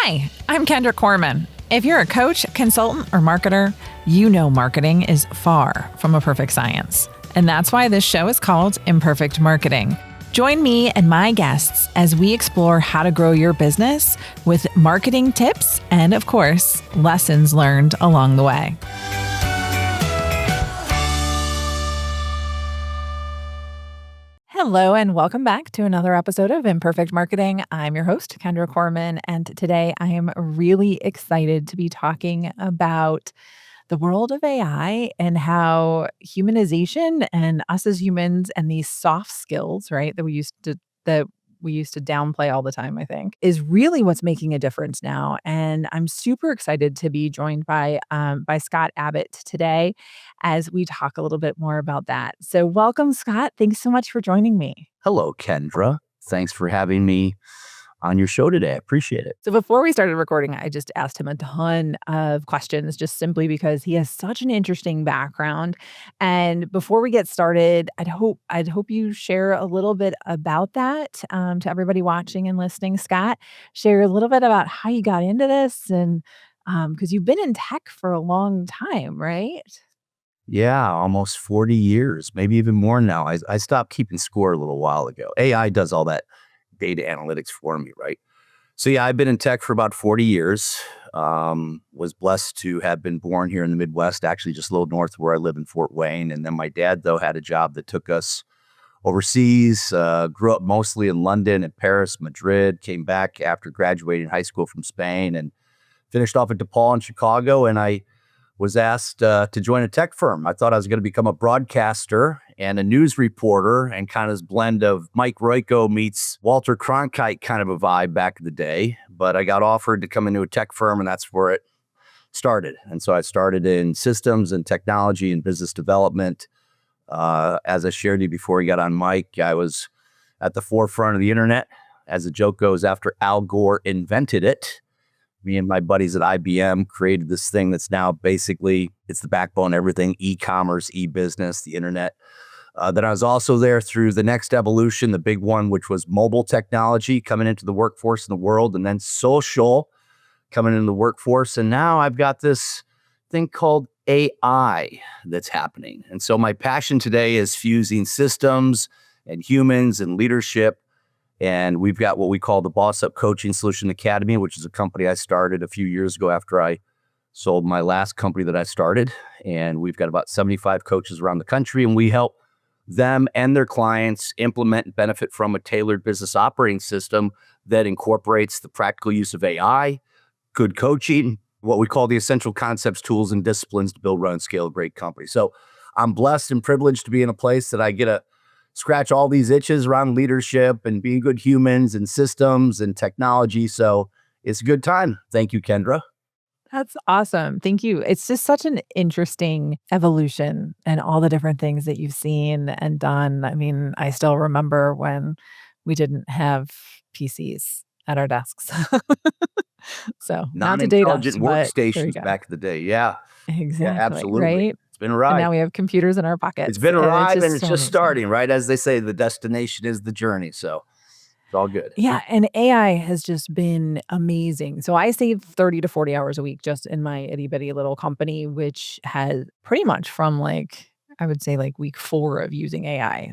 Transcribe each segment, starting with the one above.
Hi, I'm Kendra Corman. If you're a coach, consultant, or marketer, you know marketing is far from a perfect science. And that's why this show is called Imperfect Marketing. Join me and my guests as we explore how to grow your business with marketing tips and, of course, lessons learned along the way. Hello, and welcome back to another episode of Imperfect Marketing. I'm your host, Kendra Corman, and today I am really excited to be talking about the world of AI and how humanization and us as humans and these soft skills, right, that we used to downplay all the time, I think, is really what's making a difference now. And I'm super excited to be joined by Scott Abbott today as we talk a little bit more about that. So welcome, Scott. Thanks so much for joining me. Hello, Kendra. Thanks for having me on your show today. I appreciate it. So before we started recording, I just asked him a ton of questions just simply because he has such an interesting background. And before we get started, I'd hope you share a little bit about that to everybody watching and listening. Scott, share a little bit about how you got into this and because you've been in tech for a long time, right? Yeah, almost 40 years, maybe even more now. I stopped keeping score a little while ago. AI does all that data analytics for me, right? So yeah, I've been in tech for about 40 years. Was blessed to have been born here in the Midwest, actually just a little north of where I live in Fort Wayne. And then my dad, though, had a job that took us overseas, grew up mostly in London and Paris, Madrid, came back after graduating high school from Spain and finished off at DePaul in Chicago. And I was asked to join a tech firm. I thought I was going to become a broadcaster and a news reporter and kind of this blend of Mike Royko meets Walter Cronkite kind of a vibe back in the day. But I got offered to come into a tech firm, and that's where it started. And so I started in systems and technology and business development. As I shared you before we got on mic, I was at the forefront of the internet. As the joke goes, after Al Gore invented it, me and my buddies at IBM created this thing that's now basically, it's the backbone of everything, e-commerce, e-business, the internet. Then I was also there through the next evolution, the big one, which was mobile technology coming into the workforce in the world, and then social coming into the workforce. And now I've got this thing called AI that's happening. And so my passion today is fusing systems and humans and leadership. And we've got what we call the Boss Up Coaching Solution Academy, which is a company I started a few years ago after I sold my last company that I started. And we've got about 75 coaches around the country, and we help them and their clients implement and benefit from a tailored business operating system that incorporates the practical use of AI, good coaching, what we call the essential concepts, tools, and disciplines to build, run, and scale a great company. So I'm blessed and privileged to be in a place that I get to scratch all these itches around leadership and being good humans and systems and technology. So it's a good time. Thank you, Kendra. That's awesome. Thank you. It's just such an interesting evolution and all the different things that you've seen and done. I mean, I still remember when we didn't have PCs at our desks. So not to date us, Non-intelligent but there you workstations go. back in the day. Yeah. Yeah, Exactly. absolutely. Right. It's been a And ride. now we have computers in our pockets. It's been a and ride, and just it's so just amazing. starting, right? As they say, the destination is the journey. So it's all good. Yeah, and AI has just been amazing. So I save 30 to 40 hours a week just in my itty bitty little company, which has pretty much from I would say week 4 of using AI.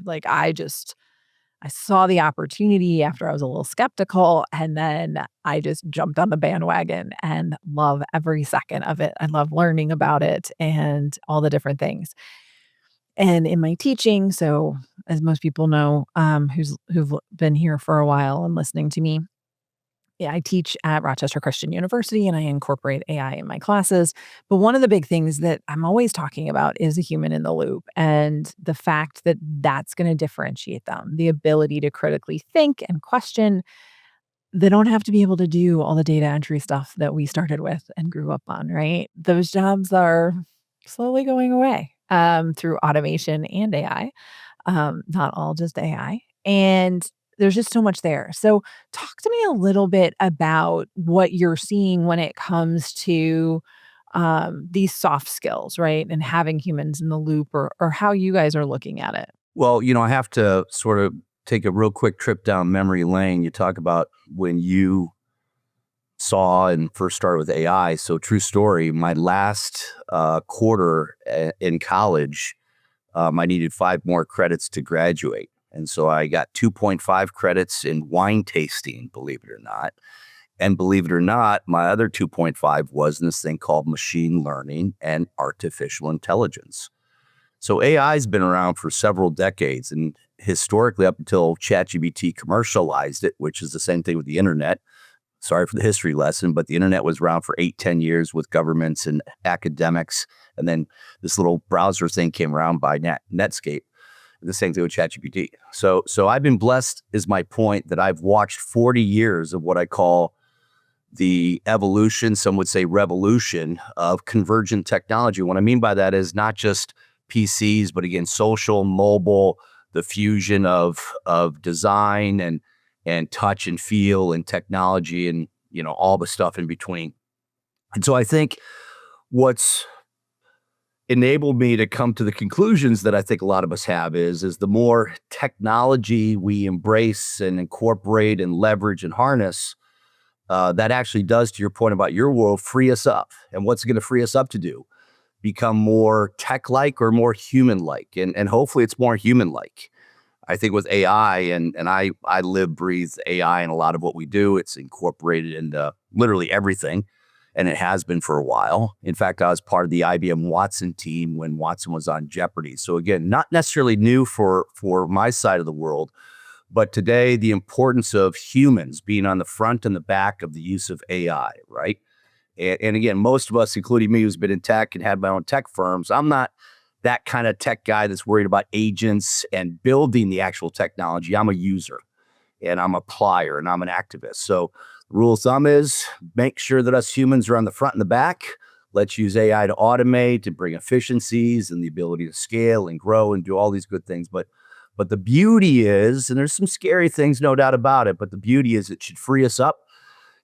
I saw the opportunity after I was a little skeptical, and then I just jumped on the bandwagon and love every second of it. I love learning about it and all the different things. And in my teaching, so as most people know, who've been here for a while and listening to me, yeah, I teach at Rochester Christian University and I incorporate AI in my classes. But one of the big things that I'm always talking about is a human in the loop and the fact that that's going to differentiate them, the ability to critically think and question. They don't have to be able to do all the data entry stuff that we started with and grew up on, right? Those jobs are slowly going away through automation and AI, not all just AI. And there's just so much there. So talk to me a little bit about what you're seeing when it comes to these soft skills, right? And having humans in the loop or how you guys are looking at it. Well, I have to sort of take a real quick trip down memory lane. You talk about when you saw and first started with AI. So true story, my last quarter in college, I needed 5 more credits to graduate. And so I got 2.5 credits in wine tasting, believe it or not. And believe it or not, my other 2.5 was in this thing called machine learning and artificial intelligence. So AI has been around for several decades, and historically up until ChatGPT commercialized it, which is the same thing with the internet. Sorry for the history lesson, but the internet was around for 8-10 years with governments and academics. And then this little browser thing came around by Netscape. The same thing with ChatGPT. So I've been blessed, is my point, that I've watched 40 years of what I call the evolution, some would say revolution, of convergent technology. What I mean by that is not just PCs, but again, social, mobile, the fusion of design and touch and feel and technology and, all the stuff in between. And so I think what's enabled me to come to the conclusions that I think a lot of us have is the more technology we embrace and incorporate and leverage and harness, that actually does, to your point about your world, free us up. And what's it going to free us up to do? Become more tech-like or more human-like? And hopefully it's more human-like. I think with AI, and I live, breathe AI in a lot of what we do. It's incorporated into literally everything, and it has been for a while. In fact, I was part of the IBM Watson team when Watson was on Jeopardy. So again, not necessarily new for my side of the world, but today the importance of humans being on the front and the back of the use of AI, right? And again, most of us, including me, who's been in tech and had my own tech firms, I'm not that kind of tech guy that's worried about agents and building the actual technology. I'm a user and I'm a plier and I'm an activist. So the rule of thumb is make sure that us humans are on the front and the back. Let's use AI to automate, to bring efficiencies and the ability to scale and grow and do all these good things. But the beauty is, and there's some scary things, no doubt about it, but the beauty is it should free us up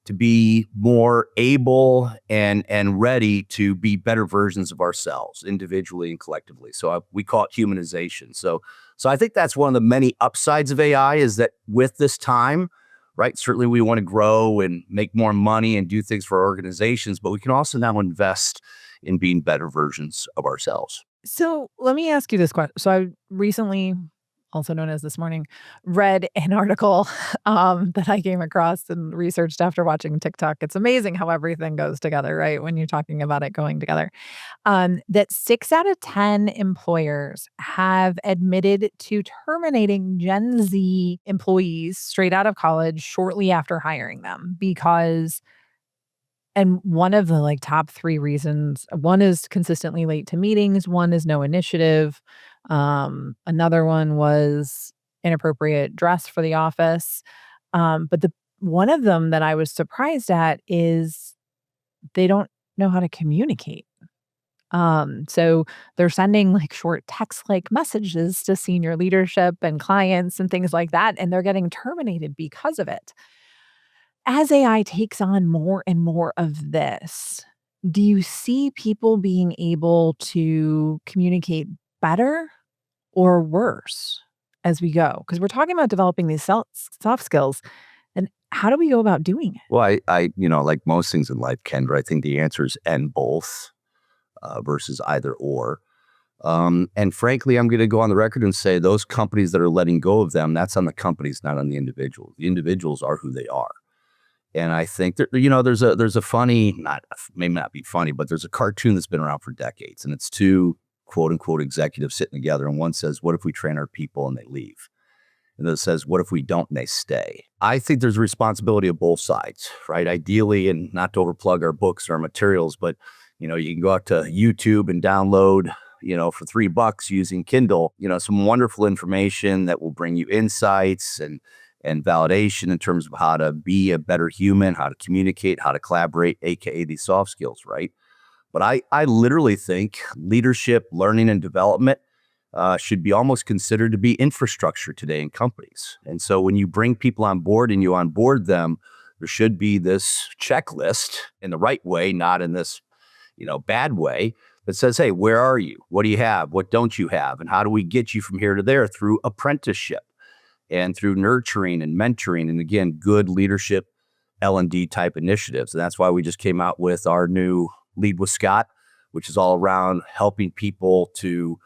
to be more able and ready to be better versions of ourselves individually and collectively. So we call it humanization. So I think that's one of the many upsides of AI, is that with this time, right, certainly we want to grow and make more money and do things for our organizations, but we can also now invest in being better versions of ourselves. So let me ask you this question. So I recently, also known as this morning, read an article that I came across and researched after watching TikTok. It's amazing how everything goes together, right? When you're talking about it going together. That 6 out of 10 employers have admitted to terminating Gen Z employees straight out of college shortly after hiring them because, and one of the, like, top 3 reasons, one is consistently late to meetings, one is no initiative, another one was inappropriate dress for the office, but the one of them that I was surprised at is they don't know how to communicate. So they're sending, like, short text-like messages to senior leadership and clients and things like that, and they're getting terminated because of it. As AI takes on more and more of this, do you see people being able to communicate better or worse as we go? Because we're talking about developing these soft skills, and how do we go about doing it? Well, like most things in life, Kendra, I think the answer is and both versus either or. And frankly, I'm going to go on the record and say those companies that are letting go of them, that's on the companies, not on the individuals. The individuals are who they are. And I think that, there's a funny, maybe not be funny, but there's a cartoon that's been around for decades, and it's two quote unquote executives sitting together. And one says, what if we train our people and they leave? And then it says, what if we don't and they stay? I think there's a responsibility of both sides, right? Ideally, and not to overplug our books or our materials, but you can go out to YouTube and download, for $3 using Kindle, some wonderful information that will bring you insights and validation in terms of how to be a better human, how to communicate, how to collaborate, AKA these soft skills, right? But I literally think leadership, learning, and development should be almost considered to be infrastructure today in companies. And so when you bring people on board and you onboard them, there should be this checklist in the right way, not in this, bad way, that says, hey, where are you? What do you have? What don't you have? And how do we get you from here to there through apprenticeship and through nurturing and mentoring? And again, good leadership L&D type initiatives. And that's why we just came out with our new Lead with Scott, which is all around helping people to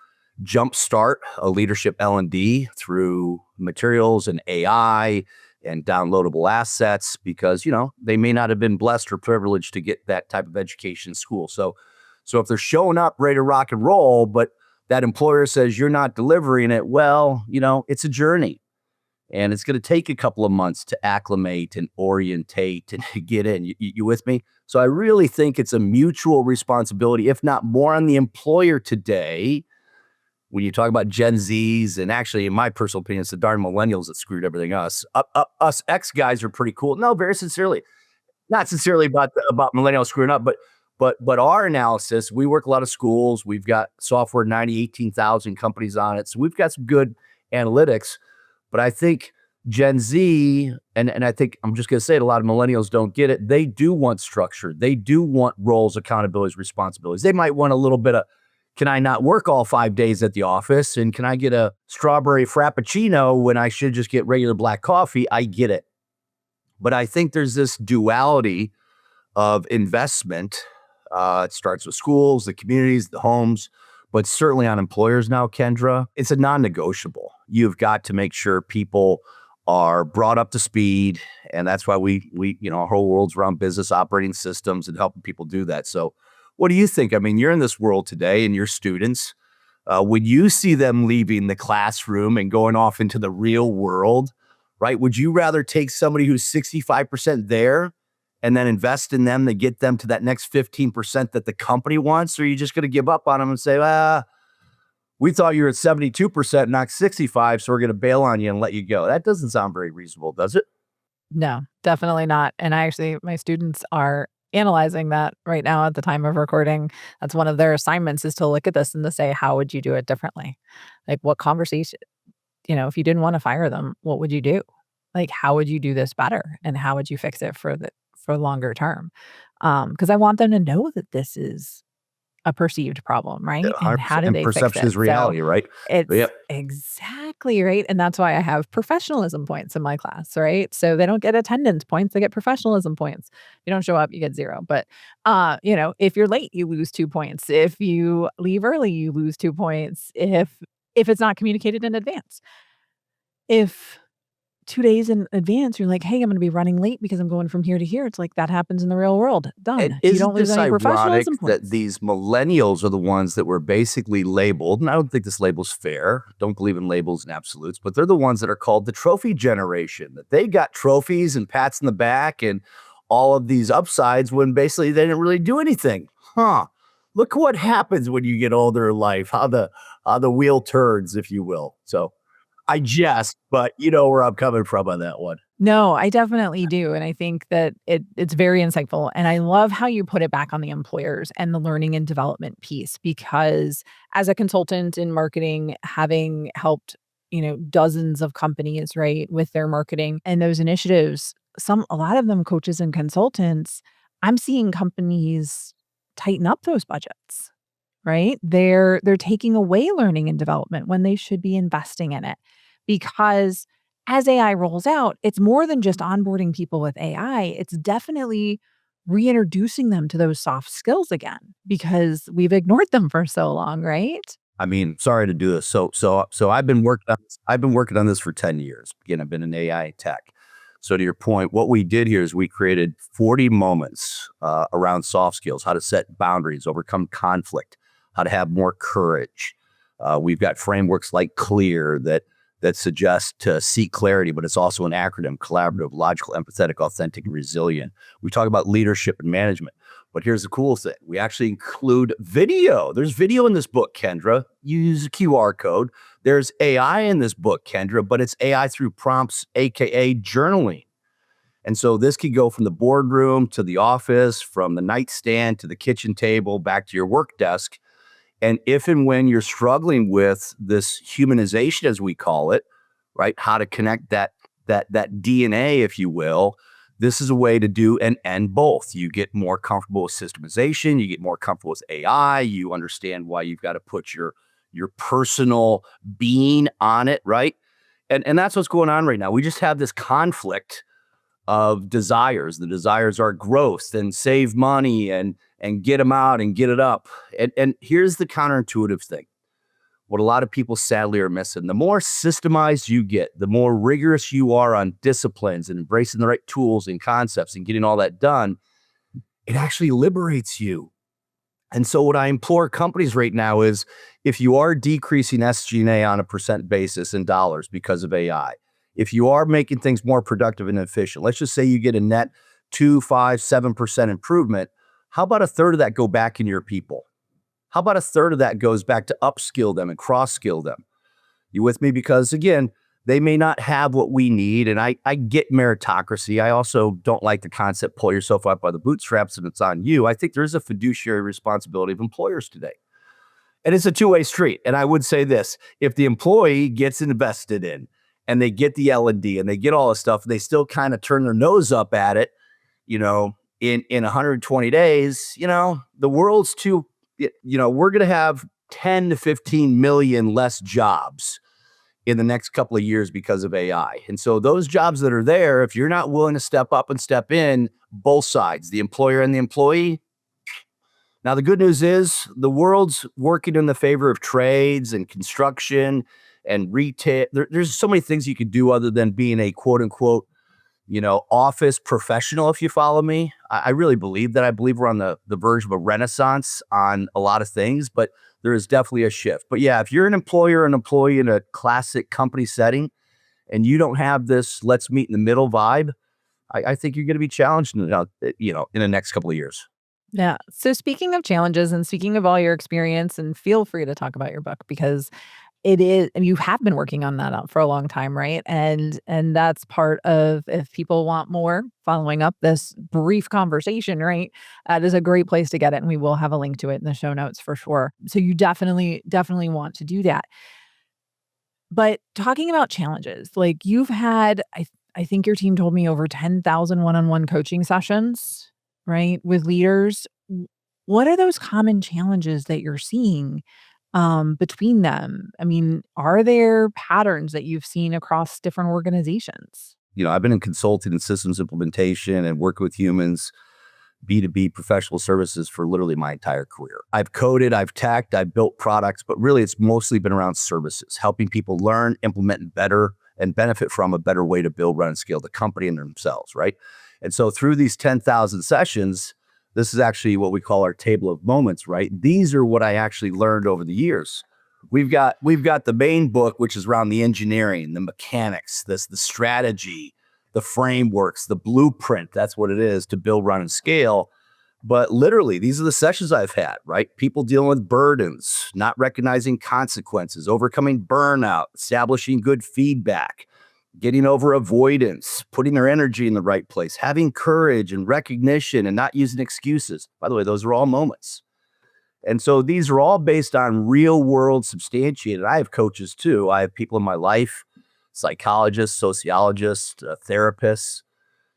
jumpstart a leadership L&D through materials and AI and downloadable assets, because, they may not have been blessed or privileged to get that type of education in school. So if they're showing up ready to rock and roll, but that employer says you're not delivering it, well, it's a journey. And it's going to take a couple of months to acclimate and orientate and get in. You with me? So I really think it's a mutual responsibility, if not more, on the employer today. When you talk about Gen Zs, and actually, in my personal opinion, it's the darn millennials that screwed everything us. Us X guys are pretty cool. No, very sincerely, not sincerely about millennials screwing up, but our analysis. We work a lot of schools. We've got software, 18,000 companies on it, so we've got some good analytics. But I think Gen Z, and I think I'm just going to say it, a lot of millennials don't get it. They do want structure. They do want roles, accountabilities, responsibilities. They might want a little bit of, can I not work all 5 days at the office? And can I get a strawberry frappuccino when I should just get regular black coffee? I get it. But I think there's this duality of investment. It starts with schools, the communities, the homes, but certainly on employers now, Kendra, it's a non-negotiable. You've got to make sure people are brought up to speed. And that's why we our whole world's around business operating systems and helping people do that. So what do you think? I mean, you're in this world today and your students, when you see them leaving the classroom and going off into the real world, right? Would you rather take somebody who's 65% there and then invest in them to get them to that next 15% that the company wants? Or are you just going to give up on them and say, we thought you were at 72%, not 65, so we're going to bail on you and let you go? That doesn't sound very reasonable, does it? No, definitely not. And my students are analyzing that right now at the time of recording. That's one of their assignments, is to look at this and to say, how would you do it differently? Like, what conversation, if you didn't want to fire them, what would you do? Like, how would you do this better? And how would you fix it for longer term? Because I want them to know that this is a perceived problem, Yeah, right? And how 100%. do And they fix perception it? is So reality, right? it's Yep. exactly right. And that's why I have professionalism points in my class, right? So they don't get attendance points, they get professionalism points. If you don't show up, you get 0. But if you're late, you lose 2 points. If you leave early, you lose 2 points. If it's not communicated in advance. If 2 days in advance, you're like, "Hey, I'm gonna be running late because I'm going from here to here." It's like, that happens in the real world. And Done. You don't isn't lose this any ironic professionalism that points. these millennials are the ones that were basically labeled, and I don't think this label's fair. Don't believe in labels and absolutes, but they're the ones that are called the trophy generation, that they got trophies and pats in the back and all of these upsides when basically they didn't really do anything. Huh. Look what happens when you get older in life, how the wheel turns, if you will. So I jest, but you know where I'm coming from on that one. No, I definitely do, and I think that it's very insightful, and I love how you put it back on the employers and the learning and development piece, because as a consultant in marketing, having helped, dozens of companies, right, with their marketing and those initiatives, a lot of them coaches and consultants, I'm seeing companies tighten up those budgets, right? They're taking away learning and development when they should be investing in it, because as AI rolls out, it's more than just onboarding people with AI. It's definitely reintroducing them to those soft skills again, because we've ignored them for so long, right? I mean, sorry to do this. So I've been working on this for 10 years. Again, I've been in AI tech. So to your point, what we did here is we created 40 moments around soft skills, how to set boundaries, overcome conflict, how to have more courage. We've got frameworks like CLEAR that suggest to seek clarity, but it's also an acronym: collaborative, logical, empathetic, authentic, and resilient. We talk about leadership and management. But here's the cool thing. We actually include video. There's video in this book, Kendra. You use a QR code. There's AI in this book, Kendra, but it's AI through prompts, AKA journaling. And so this could go from the boardroom to the office, from the nightstand to the kitchen table, back to your work desk. And if and when you're struggling with this humanization, as we call it, right, how to connect that DNA, if you will, this is a way to do and both. You get more comfortable with systemization, you get more comfortable with AI, you understand why you've got to put your personal being on it, right? And that's what's going on right now. We just have this conflict of desires. The desires are growth and save money and get them out and get it up. And here's the counterintuitive thing. What a lot of people sadly are missing. The more systemized you get, the more rigorous you are on disciplines and embracing the right tools and concepts and getting all that done, it actually liberates you. And so what I implore companies right now is if you are decreasing SG&A on a percent basis in dollars because of AI, if you are making things more productive and efficient, let's just say you get a net 2, 5, 7% improvement, how about a third of that go back in your people? How about a third of that goes back to upskill them and cross-skill them? You with me? Because again, they may not have what we need. And I get meritocracy. I also don't like the concept, pull yourself up by the bootstraps and it's on you. I think there is a fiduciary responsibility of employers today. And it's a two-way street. And I would say this, if the employee gets invested in and they get the L&D and they get all this stuff, and they still kind of turn their nose up at it, in 120 days, the world's too, we're going to have 10 to 15 million less jobs in the next couple of years because of AI. And so those jobs that are there, if you're not willing to step up and step in, both sides, the employer and the employee. Now, the good news is the world's working in the favor of trades and construction and retail. There's so many things you could do other than being a quote unquote, office professional, if you follow me. I really believe that. I believe we're on the verge of a renaissance on a lot of things, but there is definitely a shift. But yeah, if you're an employer, an employee in a classic company setting, and you don't have this let's meet in the middle vibe, I think you're going to be challenged in the next couple of years. Yeah. So speaking of challenges and speaking of all your experience, and feel free to talk about your book because it is, and you have been working on that for a long time, right? And that's part of, if people want more, following up this brief conversation, right? That is a great place to get it, and we will have a link to it in the show notes for sure. So you definitely want to do that. But talking about challenges, like you've had, I think your team told me over 10,000 one-on-one coaching sessions, right, with leaders. What are those common challenges that you're seeing between them? I mean, are there patterns that you've seen across different organizations? I've been in consulting and systems implementation and working with humans, B2B professional services for literally my entire career. I've coded, I've teched, I've built products, but really it's mostly been around services, helping people learn, implement better, and benefit from a better way to build, run, and scale the company and themselves, right? And so through these 10,000 sessions, this is actually what we call our table of moments, right? These are what I actually learned over the years. We've got the main book, which is around the engineering, the mechanics, the strategy, the frameworks, the blueprint. That's what it is to build, run, and scale. But literally, these are the sessions I've had, right? People dealing with burdens, not recognizing consequences, overcoming burnout, establishing good feedback, getting over avoidance, putting their energy in the right place, having courage and recognition and not using excuses. By the way, those are all moments. And so these are all based on real world substantiated. I have coaches too. I have people in my life, psychologists, sociologists, therapists.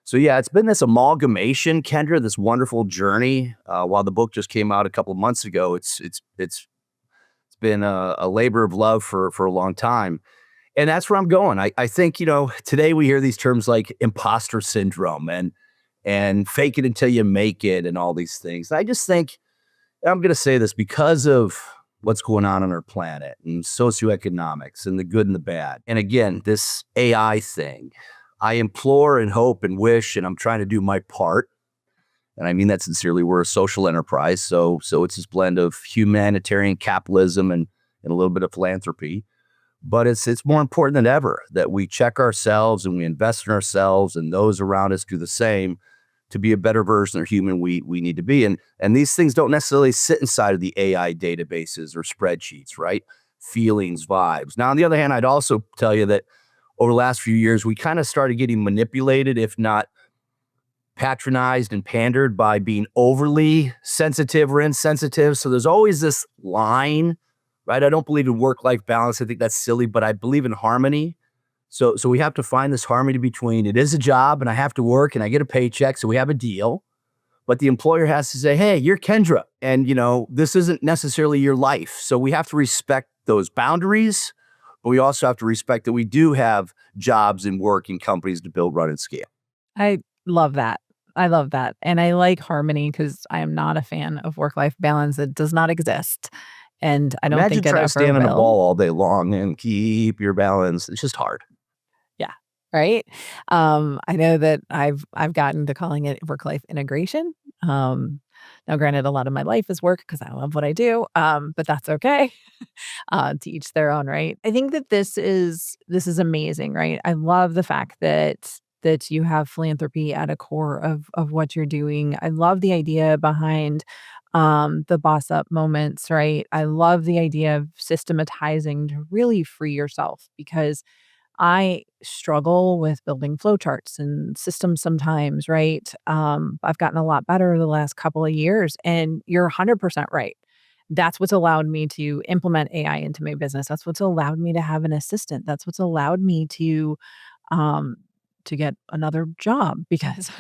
So yeah, it's been this amalgamation, Kendra, this wonderful journey. While the book just came out a couple of months ago, it's been a labor of love for a long time. And that's where I'm going. I think, today we hear these terms like imposter syndrome and fake it until you make it and all these things. I just think, I'm going to say this because of what's going on our planet and socioeconomics and the good and the bad. And again, this AI thing, I implore and hope and wish, and I'm trying to do my part. And I mean that sincerely. We're a social enterprise. So it's this blend of humanitarian capitalism and a little bit of philanthropy. But it's more important than ever that we check ourselves and we invest in ourselves and those around us do the same to be a better version of human we need to be. And these things don't necessarily sit inside of the AI databases or spreadsheets, right? Feelings, vibes. Now, on the other hand, I'd also tell you that over the last few years, we kind of started getting manipulated, if not patronized and pandered by being overly sensitive or insensitive. So there's always this line, right? I don't believe in work-life balance. I think that's silly, but I believe in harmony. So we have to find this harmony between it is a job and I have to work and I get a paycheck, so we have a deal. But the employer has to say, hey, you're Kendra, and this isn't necessarily your life. So we have to respect those boundaries, but we also have to respect that we do have jobs and work in companies to build, run, and scale. I love that. I love that, and I like harmony because I am not a fan of work-life balance. It does not exist, and I don't Imagine think it trying to ever stand on a will. ball all day long and keep your balance. It's just hard. Yeah, right? I know that I've gotten to calling it work-life integration. Um, Now granted, a lot of my life is work because I love what I do, but that's okay. To each their own, right? I think that this is amazing, right? I love the fact that you have philanthropy at a core of what you're doing. I love the idea behind the boss up moments, right? I love the idea of systematizing to really free yourself because I struggle with building flowcharts and systems sometimes, right? I've gotten a lot better the last couple of years, and you're 100% right. That's what's allowed me to implement AI into my business. That's what's allowed me to have an assistant. That's what's allowed me um, to get another job because,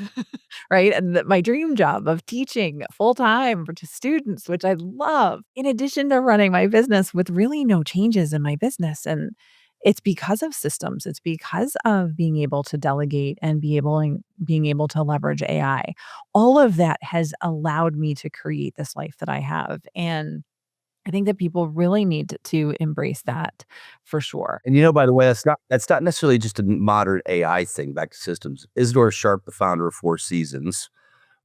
right? And my dream job of teaching full time to students, which I love, in addition to running my business with really no changes in my business. And it's because of systems. It's because of being able to delegate and being able to leverage AI. All of that has allowed me to create this life that I have. And I think that people really need to embrace that for sure. And by the way, that's not necessarily just a modern AI thing. Back to systems. Isidore Sharp, the founder of Four Seasons.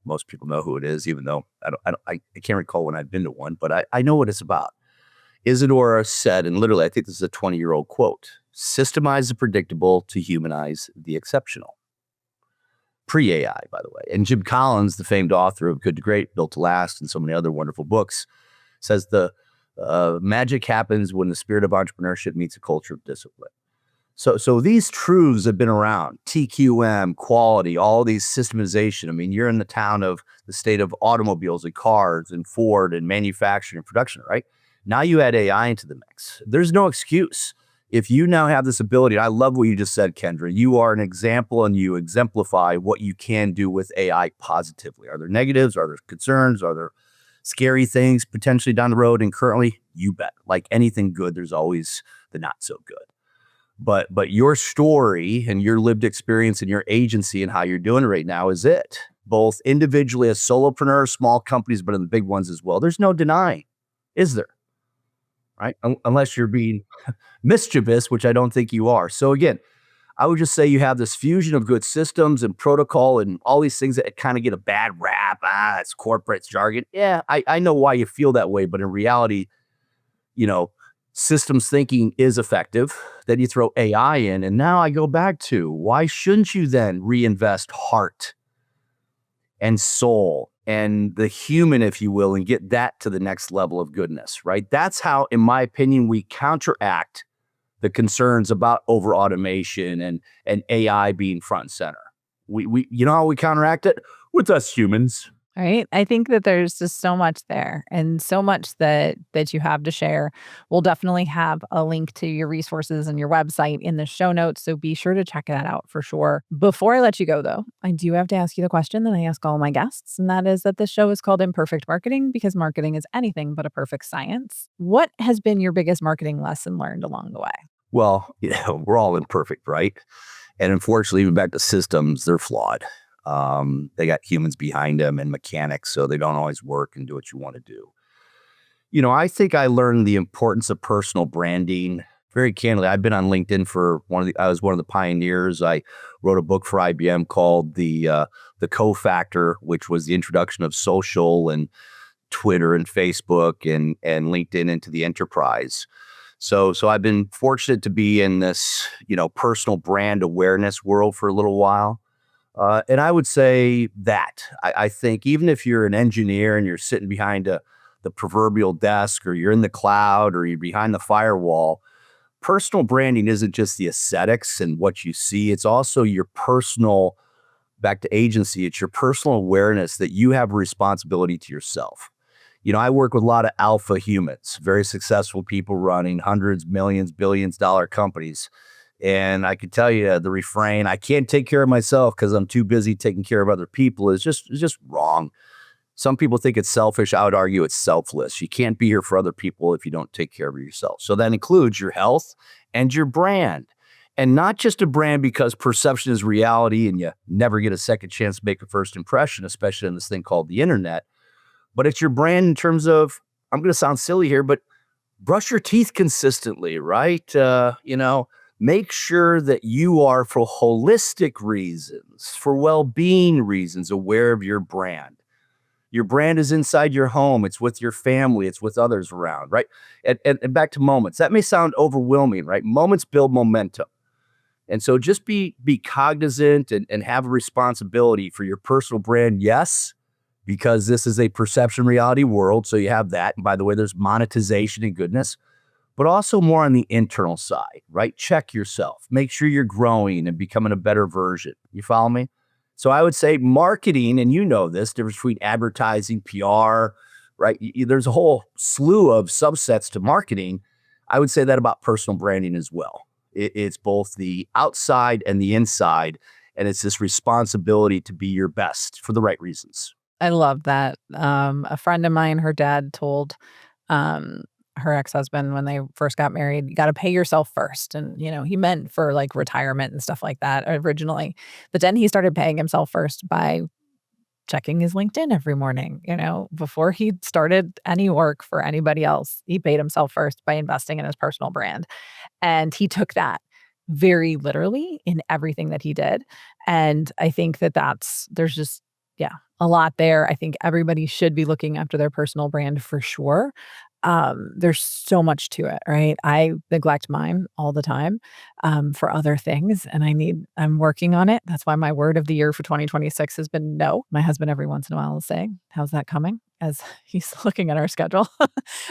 Most people know who it is, even though I can't recall when I've been to one, but I know what it's about. Isidore said, and literally, I think this is a 20-year-old quote: "Systemize the predictable to humanize the exceptional." Pre-AI, by the way. And Jim Collins, the famed author of Good to Great, Built to Last, and so many other wonderful books, says the magic happens when the spirit of entrepreneurship meets a culture of discipline. So these truths have been around: TQM, quality, all these systemization. I mean, you're in the town of the state of automobiles and cars and Ford and manufacturing and production, right? Now you add AI into the mix. There's no excuse. If you now have this ability, I love what you just said, Kendra. You are an example and you exemplify what you can do with AI positively. Are there negatives? Are there concerns? Are there scary things potentially down the road? And currently, you bet. Like anything good, there's always the not so good. But your story and your lived experience and your agency and how you're doing it right now is it. Both individually as solopreneurs, small companies, but in the big ones as well. There's no denying, is there? Right? Unless you're being mischievous, which I don't think you are. So again, I would just say you have this fusion of good systems and protocol and all these things that kind of get a bad rap. It's corporate jargon. Yeah, I know why you feel that way, but in reality, you know, systems thinking is effective. Then you throw AI in. And now I go back to, why shouldn't you then reinvest heart and soul and the human, if you will, and get that to the next level of goodness, right? That's how, in my opinion, we counteract the concerns about over automation and AI being front and center. We you know how we counteract it? With us humans. Right? I think that there's just so much there and so much that you have to share. We'll definitely have a link to your resources and your website in the show notes, so be sure to check that out for sure. Before I let you go though, I do have to ask you the question that I ask all my guests, and that is that this show is called Imperfect Marketing because marketing is anything but a perfect science. What has been your biggest marketing lesson learned along the way? Well, we're all imperfect, right? And unfortunately, even back to systems, they're flawed. They got humans behind them and mechanics, so they don't always work and do what you want to do. I think I learned the importance of personal branding very candidly. I've been on LinkedIn for I was one of the pioneers. I wrote a book for IBM called the Co-Factor, which was the introduction of social and Twitter and Facebook and LinkedIn into the enterprise. So I've been fortunate to be in this, personal brand awareness world for a little while. And I would say that I think even if you're an engineer and you're sitting behind the proverbial desk, or you're in the cloud, or you're behind the firewall, personal branding isn't just the aesthetics and what you see. It's also your personal, back to agency, it's your personal awareness that you have a responsibility to yourself. I work with a lot of alpha humans, very successful people running hundreds, millions, billions dollar companies. And I can tell you the refrain, I can't take care of myself because I'm too busy taking care of other people, is just wrong. Some people think it's selfish. I would argue it's selfless. You can't be here for other people if you don't take care of yourself. So that includes your health and your brand. And not just a brand because perception is reality and you never get a second chance to make a first impression, especially in this thing called the internet, but it's your brand in terms of, I'm going to sound silly here, but brush your teeth consistently, right? Make sure that you are, for holistic reasons, for well-being reasons, aware of your brand. Your brand is inside your home. It's with your family. It's with others around, right? And back to moments. That may sound overwhelming, right? Moments build momentum. And so just be cognizant and have a responsibility for your personal brand. Yes, because this is a perception reality world. So you have that. And by the way, there's monetization and goodness, but also more on the internal side, right? Check yourself, make sure you're growing and becoming a better version. You follow me? So I would say marketing, and you know this, difference between advertising, PR, right? There's a whole slew of subsets to marketing. I would say that about personal branding as well. It's both the outside and the inside, and it's this responsibility to be your best for the right reasons. I love that. A friend of mine, her dad told, um, her ex-husband when they first got married, "You gotta pay yourself first," and, he meant for, like, retirement and stuff like that originally, but then he started paying himself first by checking his LinkedIn every morning, before he started any work for anybody else. He paid himself first by investing in his personal brand. And he took that very literally in everything that he did. And I think that there's just, yeah, a lot there. I think everybody should be looking after their personal brand for sure. There's so much to it, right? I neglect mine all the time for other things, and I'm working on it. That's why my word of the year for 2026 has been no. My husband every once in a while will say, "How's that coming?" As he's looking at our schedule.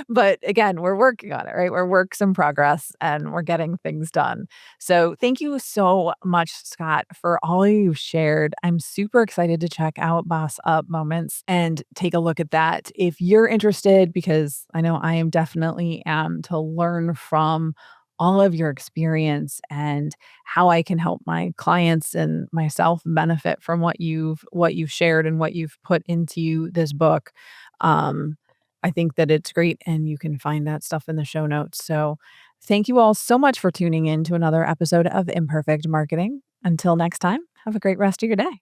But again, we're working on it, right? We're works in progress and we're getting things done. So thank you so much, Scott, for all you've shared. I'm super excited to check out Boss Up Moments and take a look at that. If you're interested, because I know I am definitely am, to learn from all of your experience and how I can help my clients and myself benefit from what you've shared and what you've put into this book. Um, I think that it's great, and you can find that stuff in the show notes. So, thank you all so much for tuning in to another episode of Imperfect Marketing. Until next time, have a great rest of your day.